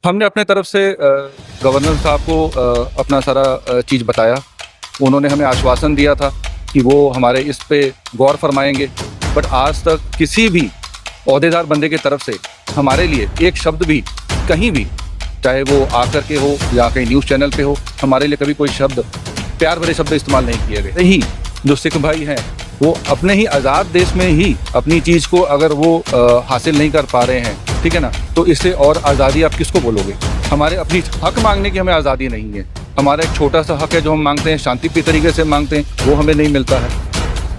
हमने अपने तरफ से गवर्नर साहब को अपना सारा चीज़ बताया। उन्होंने हमें आश्वासन दिया था कि वो हमारे इस पे गौर फरमाएंगे, बट आज तक किसी भी ओहदेदार बंदे की तरफ से हमारे लिए एक शब्द भी कहीं भी, चाहे वो आकर के हो या कहीं न्यूज़ चैनल पे हो, हमारे लिए कभी कोई शब्द, प्यार भरे शब्द इस्तेमाल नहीं किए गए। ही जो सिख भाई हैं वो अपने ही आज़ाद देश में ही अपनी चीज़ को अगर वो हासिल नहीं कर पा रहे हैं, ठीक है ना, तो इससे और आज़ादी आप किसको बोलोगे। हमारे अपनी हक मांगने की हमें आज़ादी नहीं है। हमारा एक छोटा सा हक है जो हम मांगते हैं, शांतिप्रिय तरीके से मांगते हैं, वो हमें नहीं मिलता है।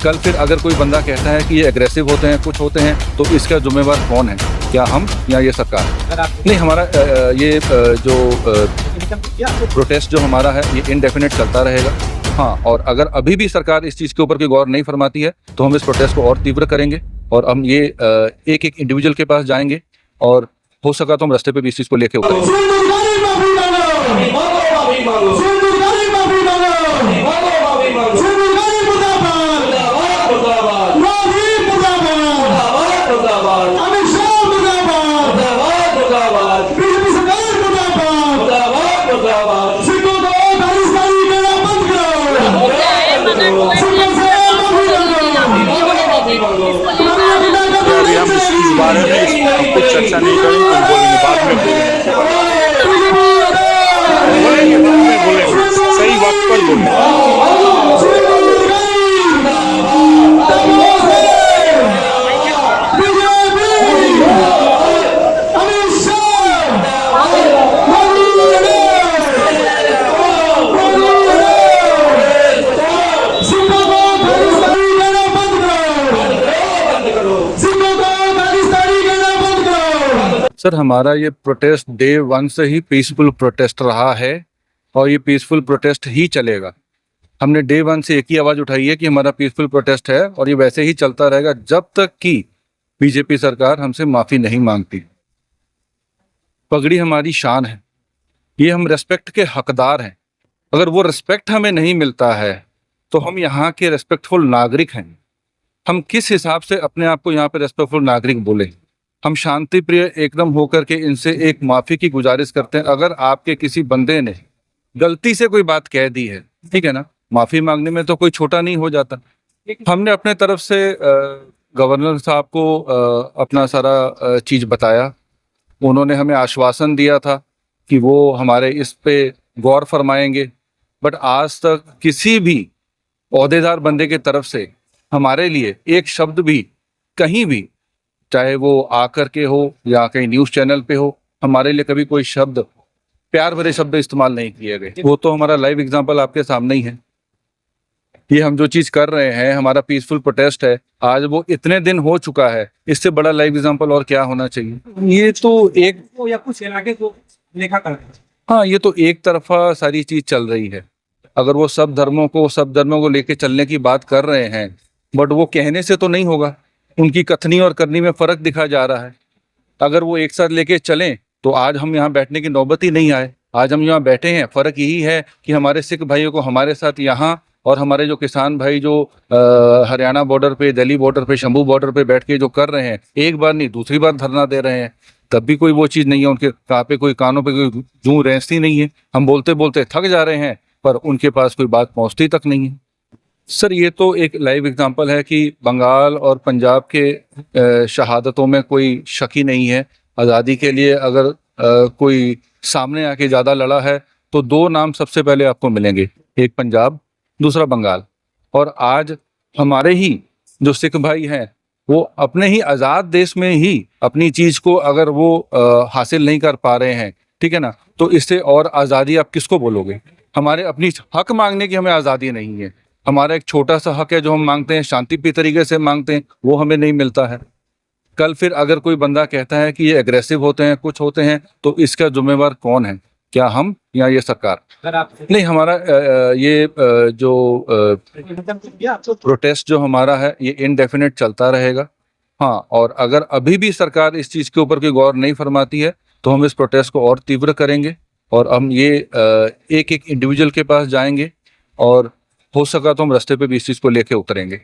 कल फिर अगर कोई बंदा कहता है कि ये एग्रेसिव होते हैं, कुछ होते हैं, तो इसका जिम्मेवार कौन है? क्या हम या ये सरकार? नहीं, हमारा ये जो प्रोटेस्ट जो हमारा है ये इनडेफिनेट चलता रहेगा। हाँ, और अगर अभी भी सरकार इस चीज़ के ऊपर कोई गौर नहीं फरमाती है तो हम इस प्रोटेस्ट को और तीव्र करेंगे और हम ये एक एक इंडिविजुअल के पास जाएंगे और हो सका तो हम रास्ते पे भी इस चीज़ को लेके उतरेंगे। अभी हम इस बारे में कुछ चर्चा नहीं करेंगे, कुछ बोलेंगे बाद में, बोलेंगे सही वक्त पर बोलेंगे। सर, हमारा ये प्रोटेस्ट डे 1 से ही पीसफुल प्रोटेस्ट रहा है और ये पीसफुल प्रोटेस्ट ही चलेगा। हमने डे 1 से एक ही आवाज़ उठाई है कि हमारा पीसफुल प्रोटेस्ट है और ये वैसे ही चलता रहेगा जब तक कि बीजेपी सरकार हमसे माफ़ी नहीं मांगती। पगड़ी हमारी शान है, ये हम रेस्पेक्ट के हकदार हैं। अगर वो रेस्पेक्ट हमें नहीं मिलता है तो हम यहाँ के रेस्पेक्टफुल नागरिक हैं। हम किस हिसाब से अपने आप को यहाँ पे रेस्पेक्टफुल नागरिक बोले? हम शांति प्रिय एकदम होकर के इनसे एक माफ़ी की गुजारिश करते हैं। अगर आपके किसी बंदे ने गलती से कोई बात कह दी है, ठीक है ना, माफ़ी मांगने में तो कोई छोटा नहीं हो जाता। हमने अपने तरफ से गवर्नर साहब को अपना सारा चीज़ बताया। उन्होंने हमें आश्वासन दिया था कि वो हमारे इस पे गौर फरमाएंगे, बट आज तक किसी भी ओहदेदार बंदे की तरफ से हमारे लिए एक शब्द भी कहीं भी, चाहे वो आकर के हो या कहीं न्यूज़ चैनल पे हो, हमारे लिए कभी कोई शब्द, प्यार भरे शब्द इस्तेमाल नहीं किए गए। वो तो हमारा लाइव एग्जांपल आपके सामने ही है। ये हम जो चीज़ कर रहे हैं, हमारा पीसफुल प्रोटेस्ट है, आज वो इतने दिन हो चुका है, इससे बड़ा लाइव एग्जांपल और क्या होना चाहिए? ये तो एक या कुछ इलाके को लेखा कर, हाँ, ये तो एक तरफा सारी चीज़ चल रही है। अगर वो सब धर्मों को लेके चलने की बात कर रहे हैं, बट वो कहने से तो नहीं होगा, उनकी कथनी और करनी में फ़र्क दिखा जा रहा है। अगर वो एक साथ लेके चलें तो आज हम यहाँ बैठने की नौबत ही नहीं आए। आज हम यहाँ बैठे हैं, फ़र्क यही है कि हमारे सिख भाइयों को हमारे साथ यहाँ, और हमारे जो किसान भाई जो हरियाणा बॉर्डर पे, दिल्ली बॉर्डर पे, शंभू बॉर्डर पे बैठ के जो कर रहे हैं, एक बार नहीं दूसरी बार धरना दे रहे हैं, तब भी कोई वो चीज़ नहीं है उनके कानों पे कोई जूं रेंसती नहीं है। हम बोलते बोलते थक जा रहे हैं पर उनके पास कोई बात पहुँचती तक नहीं है। सर, ये तो एक लाइव एग्जांपल है कि बंगाल और पंजाब के शहादतों में कोई शक ही नहीं है। आज़ादी के लिए अगर कोई सामने आके ज़्यादा लड़ा है तो दो नाम सबसे पहले आपको मिलेंगे, एक पंजाब, दूसरा बंगाल। और आज हमारे ही जो सिख भाई हैं वो अपने ही आज़ाद देश में ही अपनी चीज़ को अगर वो हासिल नहीं कर पा रहे हैं, ठीक है ना, तो इससे और आज़ादी आप किसको बोलोगे। हमारे अपनी हक मांगने की हमें आज़ादी नहीं है। हमारा एक छोटा सा हक है जो हम मांगते हैं, शांतिप्रिय तरीके से मांगते हैं, वो हमें नहीं मिलता है। कल फिर अगर कोई बंदा कहता है कि ये एग्रेसिव होते हैं, कुछ होते हैं, तो इसका जिम्मेवार कौन है? क्या हम या ये सरकार? नहीं, हमारा ये जो प्रोटेस्ट जो हमारा है ये इनडेफिनेट चलता रहेगा। हाँ, और अगर अभी भी सरकार इस चीज़ के ऊपर कोई गौर नहीं फरमाती है तो हम इस प्रोटेस्ट को और तीव्र करेंगे और हम ये एक एक इंडिविजुअल के पास जाएंगे और हो सका तो हम रास्ते पे भी इस चीज़ को लेके उतरेंगे।